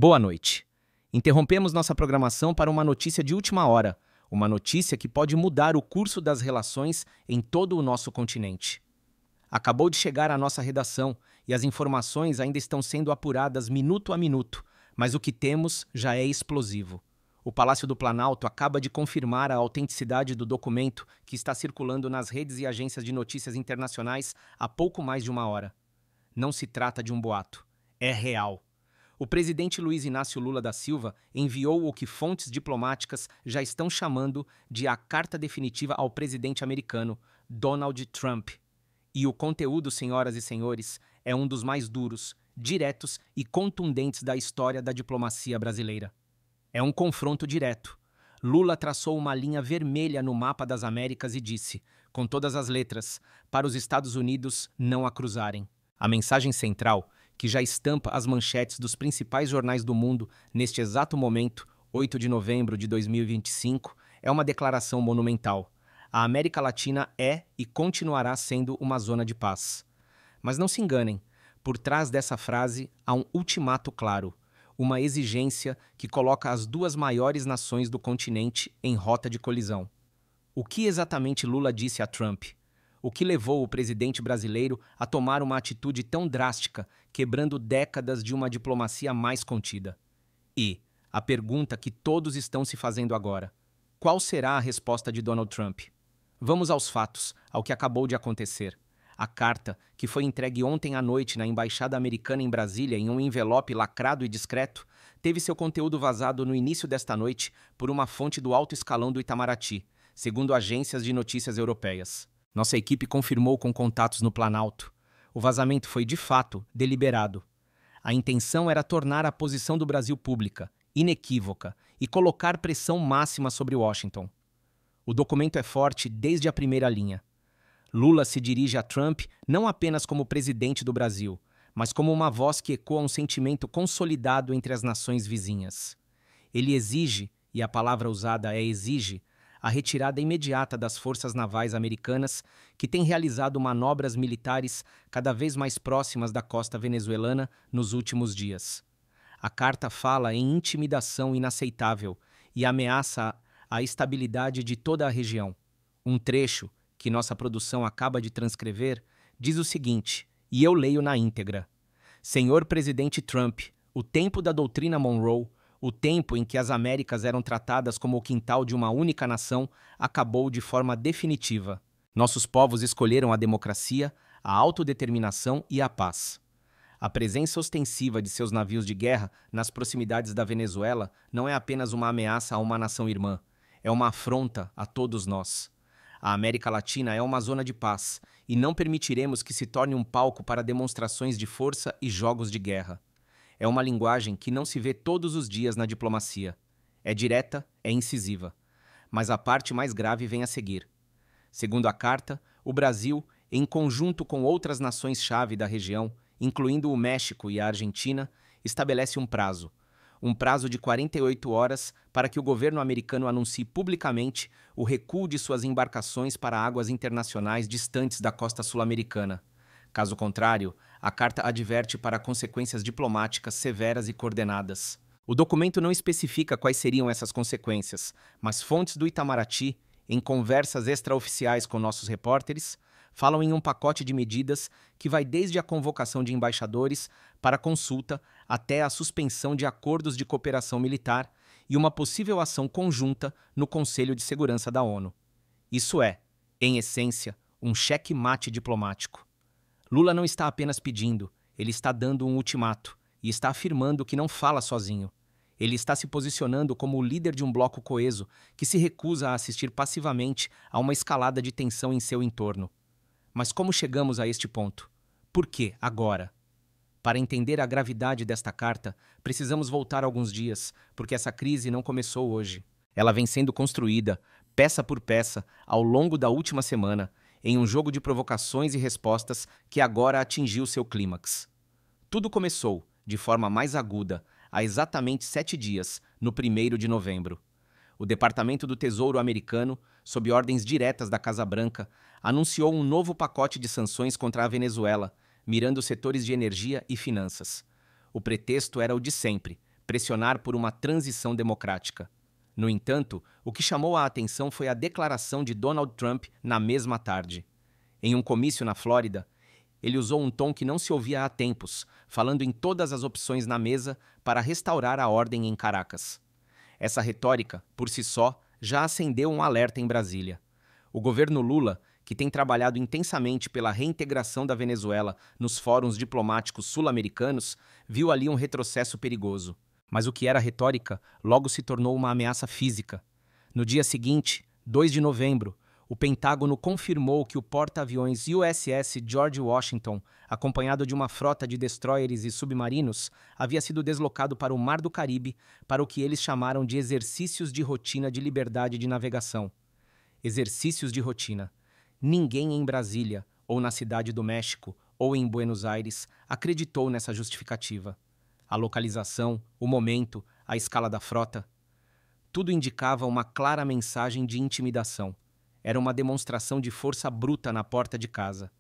Boa noite. Interrompemos nossa programação para uma notícia de última hora, uma notícia que pode mudar o curso das relações em todo o nosso continente. Acabou de chegar à nossa redação e as informações ainda estão sendo apuradas minuto a minuto, mas o que temos já é explosivo. O Palácio do Planalto acaba de confirmar a autenticidade do documento que está circulando nas redes e agências de notícias internacionais há pouco mais de uma hora. Não se trata de um boato, é real. O presidente Luiz Inácio Lula da Silva enviou o que fontes diplomáticas já estão chamando de a carta definitiva ao presidente americano, Donald Trump. E o conteúdo, senhoras e senhores, é um dos mais duros, diretos e contundentes da história da diplomacia brasileira. É um confronto direto. Lula traçou uma linha vermelha no mapa das Américas e disse, com todas as letras, para os Estados Unidos não a cruzarem. A mensagem central, que já estampa as manchetes dos principais jornais do mundo neste exato momento, 8 de novembro de 2025, é uma declaração monumental. A América Latina é e continuará sendo uma zona de paz. Mas não se enganem, por trás dessa frase há um ultimato claro, uma exigência que coloca as duas maiores nações do continente em rota de colisão. O que exatamente Lula disse a Trump? O que levou o presidente brasileiro a tomar uma atitude tão drástica, quebrando décadas de uma diplomacia mais contida? E a pergunta que todos estão se fazendo agora: qual será a resposta de Donald Trump? Vamos aos fatos, ao que acabou de acontecer. A carta, que foi entregue ontem à noite na Embaixada Americana em Brasília em um envelope lacrado e discreto, teve seu conteúdo vazado no início desta noite por uma fonte do alto escalão do Itamaraty, segundo agências de notícias europeias. Nossa equipe confirmou com contatos no Planalto. O vazamento foi, de fato, deliberado. A intenção era tornar a posição do Brasil pública, inequívoca, e colocar pressão máxima sobre Washington. O documento é forte desde a primeira linha. Lula se dirige a Trump não apenas como presidente do Brasil, mas como uma voz que ecoa um sentimento consolidado entre as nações vizinhas. Ele exige, e a palavra usada é exige, a retirada imediata das forças navais americanas que têm realizado manobras militares cada vez mais próximas da costa venezuelana nos últimos dias. A carta fala em intimidação inaceitável e ameaça a estabilidade de toda a região. Um trecho, que nossa produção acaba de transcrever, diz o seguinte, e eu leio na íntegra. Senhor presidente Trump, o tempo da doutrina Monroe, o tempo em que as Américas eram tratadas como o quintal de uma única nação, acabou de forma definitiva. Nossos povos escolheram a democracia, a autodeterminação e a paz. A presença ostensiva de seus navios de guerra nas proximidades da Venezuela não é apenas uma ameaça a uma nação irmã, é uma afronta a todos nós. A América Latina é uma zona de paz e não permitiremos que se torne um palco para demonstrações de força e jogos de guerra. É uma linguagem que não se vê todos os dias na diplomacia. É direta, é incisiva. Mas a parte mais grave vem a seguir. Segundo a carta, o Brasil, em conjunto com outras nações-chave da região, incluindo o México e a Argentina, estabelece um prazo de 48 horas para que o governo americano anuncie publicamente o recuo de suas embarcações para águas internacionais distantes da costa sul-americana. Caso contrário, a carta adverte para consequências diplomáticas severas e coordenadas. O documento não especifica quais seriam essas consequências, mas fontes do Itamaraty, em conversas extraoficiais com nossos repórteres, falam em um pacote de medidas que vai desde a convocação de embaixadores para consulta até a suspensão de acordos de cooperação militar e uma possível ação conjunta no Conselho de Segurança da ONU. Isso é, em essência, um xeque-mate diplomático. Lula não está apenas pedindo, ele está dando um ultimato e está afirmando que não fala sozinho. Ele está se posicionando como o líder de um bloco coeso que se recusa a assistir passivamente a uma escalada de tensão em seu entorno. Mas como chegamos a este ponto? Por que agora? Para entender a gravidade desta carta, precisamos voltar alguns dias, porque essa crise não começou hoje. Ela vem sendo construída, peça por peça, ao longo da última semana, em um jogo de provocações e respostas que agora atingiu seu clímax. Tudo começou, de forma mais aguda, há exatamente 7 dias, no 1º de novembro. O Departamento do Tesouro americano, sob ordens diretas da Casa Branca, anunciou um novo pacote de sanções contra a Venezuela, mirando setores de energia e finanças. O pretexto era o de sempre: pressionar por uma transição democrática. No entanto, o que chamou a atenção foi a declaração de Donald Trump na mesma tarde. Em um comício na Flórida, ele usou um tom que não se ouvia há tempos, falando em todas as opções na mesa para restaurar a ordem em Caracas. Essa retórica, por si só, já acendeu um alerta em Brasília. O governo Lula, que tem trabalhado intensamente pela reintegração da Venezuela nos fóruns diplomáticos sul-americanos, viu ali um retrocesso perigoso. Mas o que era retórica logo se tornou uma ameaça física. No dia seguinte, 2 de novembro, o Pentágono confirmou que o porta-aviões USS George Washington, acompanhado de uma frota de destroyers e submarinos, havia sido deslocado para o Mar do Caribe para o que eles chamaram de exercícios de rotina de liberdade de navegação. Exercícios de rotina. Ninguém em Brasília, ou na Cidade do México, ou em Buenos Aires, acreditou nessa justificativa. A localização, o momento, a escala da frota, tudo indicava uma clara mensagem de intimidação. Era uma demonstração de força bruta na porta de casa.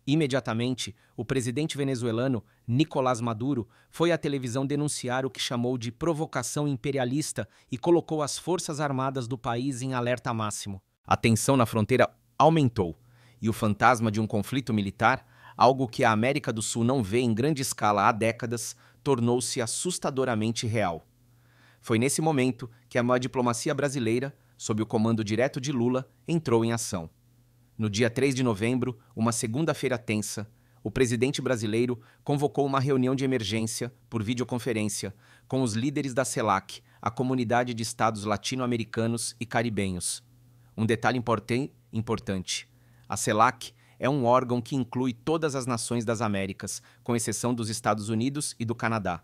Imediatamente, o presidente venezuelano, Nicolás Maduro, foi à televisão denunciar o que chamou de provocação imperialista e colocou as forças armadas do país em alerta máximo. A tensão na fronteira aumentou, e o fantasma de um conflito militar, algo que a América do Sul não vê em grande escala há décadas, tornou-se assustadoramente real. Foi nesse momento que a diplomacia brasileira, sob o comando direto de Lula, entrou em ação. No dia 3 de novembro, uma segunda-feira tensa, o presidente brasileiro convocou uma reunião de emergência, por videoconferência, com os líderes da CELAC, a Comunidade de Estados Latino-Americanos e Caribenhos. Um detalhe importante. A CELAC é um órgão que inclui todas as nações das Américas, com exceção dos Estados Unidos e do Canadá.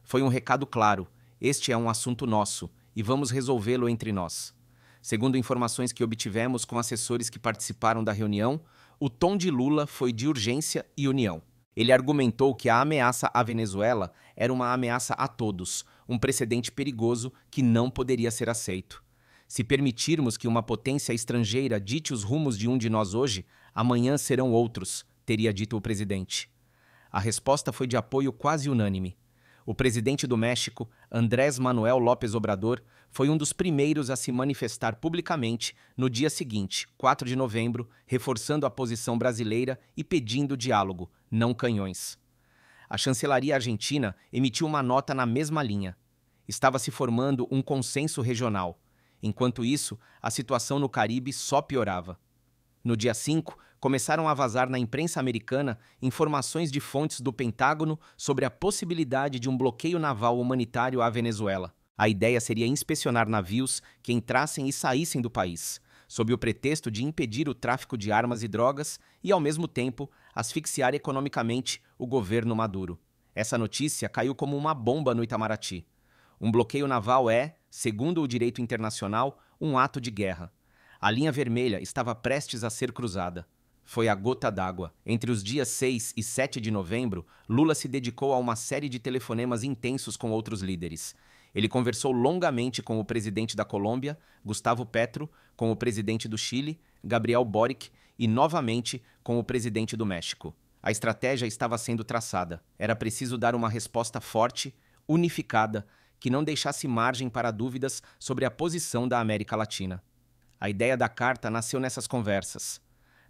Foi um recado claro: este é um assunto nosso e vamos resolvê-lo entre nós. Segundo informações que obtivemos com assessores que participaram da reunião, o tom de Lula foi de urgência e união. Ele argumentou que a ameaça à Venezuela era uma ameaça a todos, um precedente perigoso que não poderia ser aceito. Se permitirmos que uma potência estrangeira dite os rumos de um de nós hoje, amanhã serão outros, teria dito o presidente. A resposta foi de apoio quase unânime. O presidente do México, Andrés Manuel López Obrador, foi um dos primeiros a se manifestar publicamente no dia seguinte, 4 de novembro, reforçando a posição brasileira e pedindo diálogo, não canhões. A chancelaria argentina emitiu uma nota na mesma linha. Estava se formando um consenso regional. Enquanto isso, a situação no Caribe só piorava. No dia 5, começaram a vazar na imprensa americana informações de fontes do Pentágono sobre a possibilidade de um bloqueio naval humanitário à Venezuela. A ideia seria inspecionar navios que entrassem e saíssem do país, sob o pretexto de impedir o tráfico de armas e drogas e, ao mesmo tempo, asfixiar economicamente o governo Maduro. Essa notícia caiu como uma bomba no Itamaraty. Um bloqueio naval é, segundo o direito internacional, um ato de guerra. A linha vermelha estava prestes a ser cruzada. Foi a gota d'água. Entre os dias 6 e 7 de novembro, Lula se dedicou a uma série de telefonemas intensos com outros líderes. Ele conversou longamente com o presidente da Colômbia, Gustavo Petro, com o presidente do Chile, Gabriel Boric, e novamente com o presidente do México. A estratégia estava sendo traçada. Era preciso dar uma resposta forte, unificada, que não deixasse margem para dúvidas sobre a posição da América Latina. A ideia da carta nasceu nessas conversas.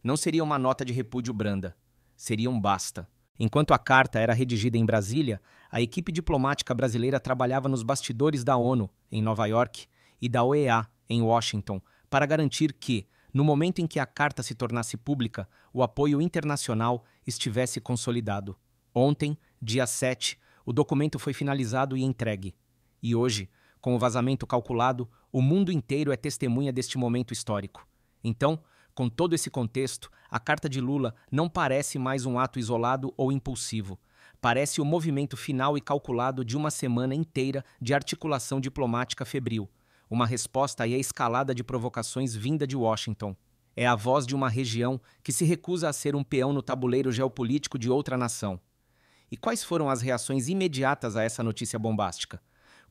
Não seria uma nota de repúdio branda. Seria um basta. Enquanto a carta era redigida em Brasília, a equipe diplomática brasileira trabalhava nos bastidores da ONU, em Nova York, e da OEA, em Washington, para garantir que, no momento em que a carta se tornasse pública, o apoio internacional estivesse consolidado. Ontem, dia 7, o documento foi finalizado e entregue. E hoje, com o vazamento calculado, o mundo inteiro é testemunha deste momento histórico. Então, com todo esse contexto, a carta de Lula não parece mais um ato isolado ou impulsivo. Parece o movimento final e calculado de uma semana inteira de articulação diplomática febril, uma resposta à escalada de provocações vinda de Washington. É a voz de uma região que se recusa a ser um peão no tabuleiro geopolítico de outra nação. E quais foram as reações imediatas a essa notícia bombástica?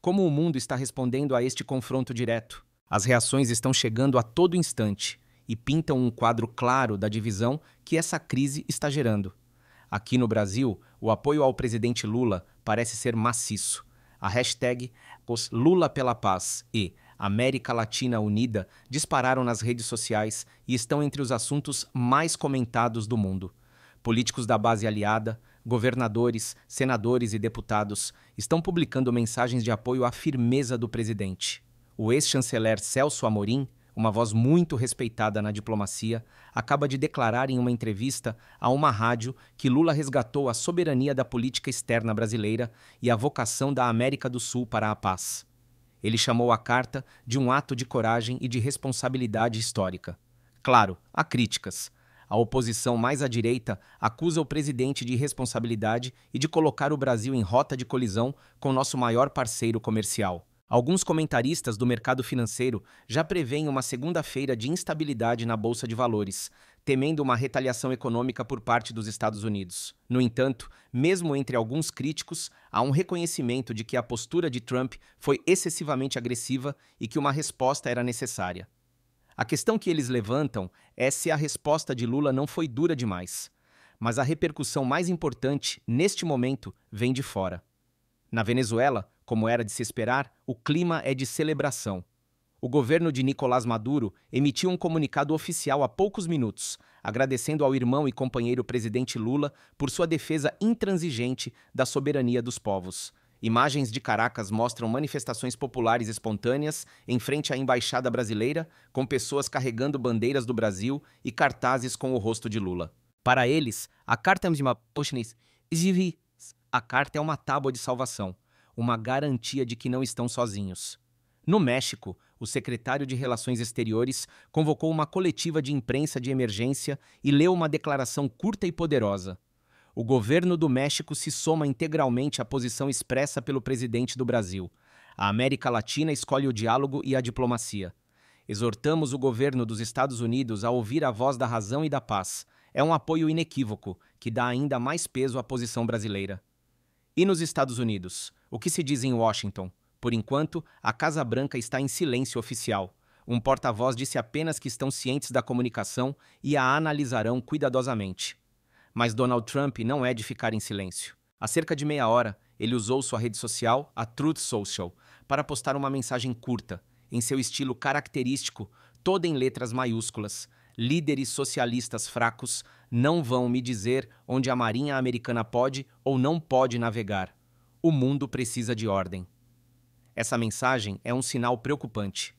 Como o mundo está respondendo a este confronto direto? As reações estão chegando a todo instante e pintam um quadro claro da divisão que essa crise está gerando. Aqui no Brasil, o apoio ao presidente Lula parece ser maciço. A hashtag Lula pela Paz e América Latina Unida dispararam nas redes sociais e estão entre os assuntos mais comentados do mundo. Políticos da base aliada, governadores, senadores e deputados estão publicando mensagens de apoio à firmeza do presidente. O ex-chanceler Celso Amorim, uma voz muito respeitada na diplomacia, acaba de declarar em uma entrevista a uma rádio que Lula resgatou a soberania da política externa brasileira e a vocação da América do Sul para a paz. Ele chamou a carta de um ato de coragem e de responsabilidade histórica. Claro, há críticas. A oposição mais à direita acusa o presidente de irresponsabilidade e de colocar o Brasil em rota de colisão com nosso maior parceiro comercial. Alguns comentaristas do mercado financeiro já preveem uma segunda-feira de instabilidade na Bolsa de Valores, temendo uma retaliação econômica por parte dos Estados Unidos. No entanto, mesmo entre alguns críticos, há um reconhecimento de que a postura de Trump foi excessivamente agressiva e que uma resposta era necessária. A questão que eles levantam é se a resposta de Lula não foi dura demais. Mas a repercussão mais importante, neste momento, vem de fora. Na Venezuela, como era de se esperar, o clima é de celebração. O governo de Nicolás Maduro emitiu um comunicado oficial há poucos minutos, agradecendo ao irmão e companheiro presidente Lula por sua defesa intransigente da soberania dos povos. Imagens de Caracas mostram manifestações populares espontâneas em frente à embaixada brasileira, com pessoas carregando bandeiras do Brasil e cartazes com o rosto de Lula. Para eles, a carta é uma tábua de salvação, uma garantia de que não estão sozinhos. No México, o secretário de Relações Exteriores convocou uma coletiva de imprensa de emergência e leu uma declaração curta e poderosa. O governo do México se soma integralmente à posição expressa pelo presidente do Brasil. A América Latina escolhe o diálogo e a diplomacia. Exortamos o governo dos Estados Unidos a ouvir a voz da razão e da paz. É um apoio inequívoco, que dá ainda mais peso à posição brasileira. E nos Estados Unidos? O que se diz em Washington? Por enquanto, a Casa Branca está em silêncio oficial. Um porta-voz disse apenas que estão cientes da comunicação e a analisarão cuidadosamente. Mas Donald Trump não é de ficar em silêncio. Há cerca de meia hora, ele usou sua rede social, a Truth Social, para postar uma mensagem curta, em seu estilo característico, toda em letras maiúsculas. Líderes socialistas fracos não vão me dizer onde a Marinha Americana pode ou não pode navegar. O mundo precisa de ordem. Essa mensagem é um sinal preocupante.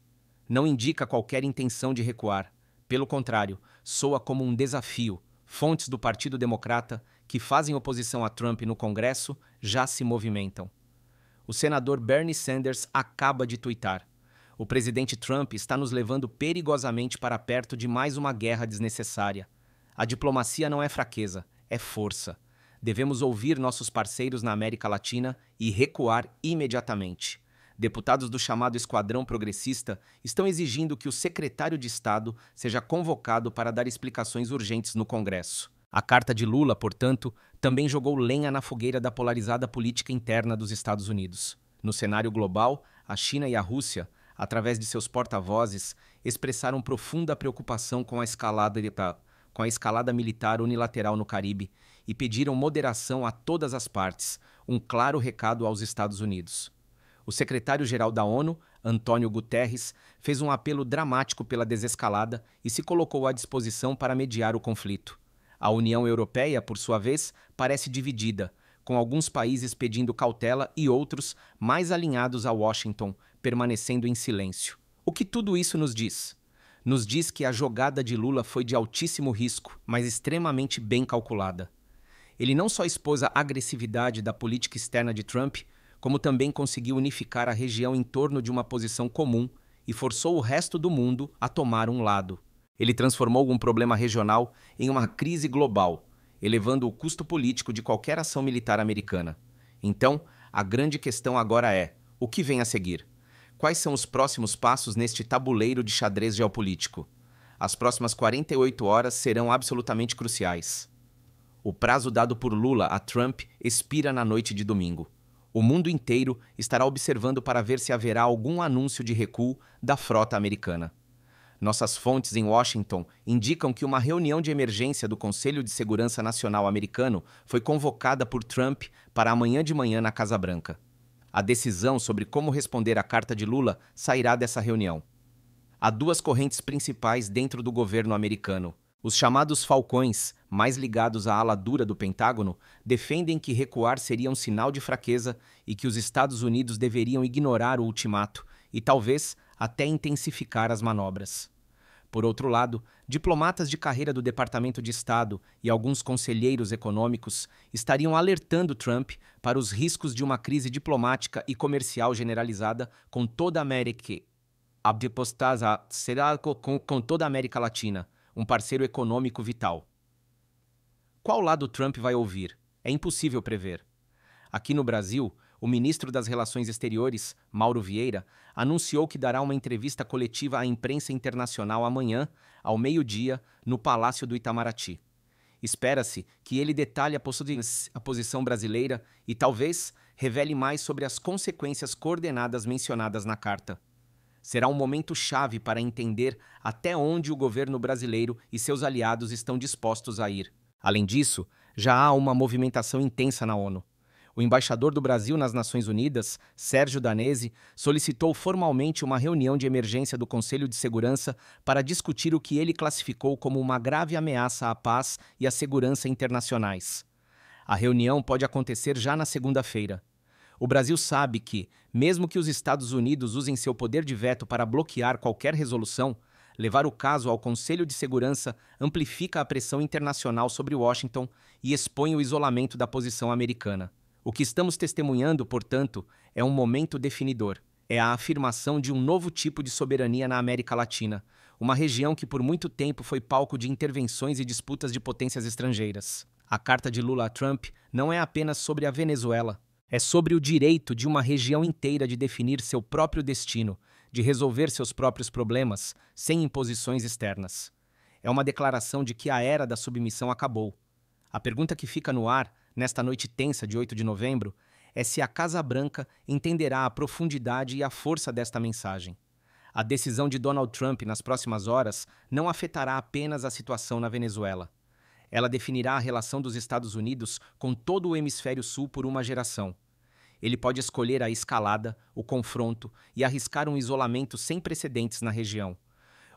Não indica qualquer intenção de recuar. Pelo contrário, soa como um desafio. Fontes do Partido Democrata, que fazem oposição a Trump no Congresso, já se movimentam. O senador Bernie Sanders acaba de tuitar: o presidente Trump está nos levando perigosamente para perto de mais uma guerra desnecessária. A diplomacia não é fraqueza, é força. Devemos ouvir nossos parceiros na América Latina e recuar imediatamente. Deputados do chamado Esquadrão Progressista estão exigindo que o secretário de Estado seja convocado para dar explicações urgentes no Congresso. A carta de Lula, portanto, também jogou lenha na fogueira da polarizada política interna dos Estados Unidos. No cenário global, a China e a Rússia, através de seus porta-vozes, expressaram profunda preocupação com a escalada militar unilateral no Caribe e pediram moderação a todas as partes, um claro recado aos Estados Unidos. O secretário-geral da ONU, Antônio Guterres, fez um apelo dramático pela desescalada e se colocou à disposição para mediar o conflito. A União Europeia, por sua vez, parece dividida, com alguns países pedindo cautela e outros, mais alinhados a Washington, permanecendo em silêncio. O que tudo isso nos diz? Nos diz que a jogada de Lula foi de altíssimo risco, mas extremamente bem calculada. Ele não só expôs a agressividade da política externa de Trump, como também conseguiu unificar a região em torno de uma posição comum e forçou o resto do mundo a tomar um lado. Ele transformou um problema regional em uma crise global, elevando o custo político de qualquer ação militar americana. Então, a grande questão agora é: o que vem a seguir? Quais são os próximos passos neste tabuleiro de xadrez geopolítico? As próximas 48 horas serão absolutamente cruciais. O prazo dado por Lula a Trump expira na noite de domingo. O mundo inteiro estará observando para ver se haverá algum anúncio de recuo da frota americana. Nossas fontes em Washington indicam que uma reunião de emergência do Conselho de Segurança Nacional americano foi convocada por Trump para amanhã de manhã na Casa Branca. A decisão sobre como responder à carta de Lula sairá dessa reunião. Há duas correntes principais dentro do governo americano. Os chamados falcões, mais ligados à ala dura do Pentágono, defendem que recuar seria um sinal de fraqueza e que os Estados Unidos deveriam ignorar o ultimato e talvez até intensificar as manobras. Por outro lado, diplomatas de carreira do Departamento de Estado e alguns conselheiros econômicos estariam alertando Trump para os riscos de uma crise diplomática e comercial generalizada com toda a América, com toda a América Latina, um parceiro econômico vital. Qual lado Trump vai ouvir? É impossível prever. Aqui no Brasil, o ministro das Relações Exteriores, Mauro Vieira, anunciou que dará uma entrevista coletiva à imprensa internacional amanhã, ao meio-dia, no Palácio do Itamaraty. Espera-se que ele detalhe a posição brasileira e, talvez, revele mais sobre as consequências coordenadas mencionadas na carta. Será um momento chave para entender até onde o governo brasileiro e seus aliados estão dispostos a ir. Além disso, já há uma movimentação intensa na ONU. O embaixador do Brasil nas Nações Unidas, Sérgio Danesi, solicitou formalmente uma reunião de emergência do Conselho de Segurança para discutir o que ele classificou como uma grave ameaça à paz e à segurança internacionais. A reunião pode acontecer já na segunda-feira. O Brasil sabe que, mesmo que os Estados Unidos usem seu poder de veto para bloquear qualquer resolução, levar o caso ao Conselho de Segurança amplifica a pressão internacional sobre Washington e expõe o isolamento da posição americana. O que estamos testemunhando, portanto, é um momento definidor. É a afirmação de um novo tipo de soberania na América Latina, uma região que por muito tempo foi palco de intervenções e disputas de potências estrangeiras. A carta de Lula a Trump não é apenas sobre a Venezuela. É sobre o direito de uma região inteira de definir seu próprio destino, de resolver seus próprios problemas, sem imposições externas. É uma declaração de que a era da submissão acabou. A pergunta que fica no ar, nesta noite tensa de 8 de novembro, é se a Casa Branca entenderá a profundidade e a força desta mensagem. A decisão de Donald Trump nas próximas horas não afetará apenas a situação na Venezuela. Ela definirá a relação dos Estados Unidos com todo o hemisfério sul por uma geração. Ele pode escolher a escalada, o confronto e arriscar um isolamento sem precedentes na região.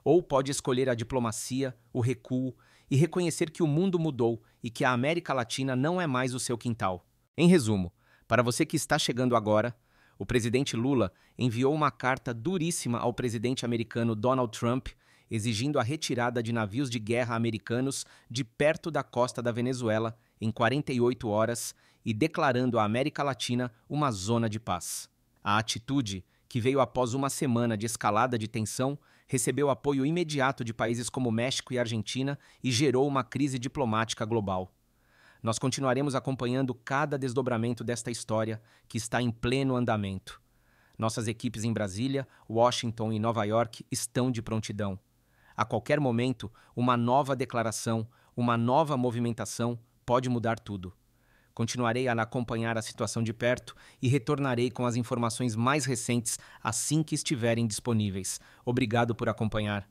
Ou pode escolher a diplomacia, o recuo e reconhecer que o mundo mudou e que a América Latina não é mais o seu quintal. Em resumo, para você que está chegando agora, o presidente Lula enviou uma carta duríssima ao presidente americano Donald Trump, exigindo a retirada de navios de guerra americanos de perto da costa da Venezuela em 48 horas e declarando a América Latina uma zona de paz. A atitude, que veio após uma semana de escalada de tensão, recebeu apoio imediato de países como México e Argentina e gerou uma crise diplomática global. Nós continuaremos acompanhando cada desdobramento desta história que está em pleno andamento. Nossas equipes em Brasília, Washington e Nova York estão de prontidão. A qualquer momento, uma nova declaração, uma nova movimentação pode mudar tudo. Continuarei a acompanhar a situação de perto e retornarei com as informações mais recentes assim que estiverem disponíveis. Obrigado por acompanhar.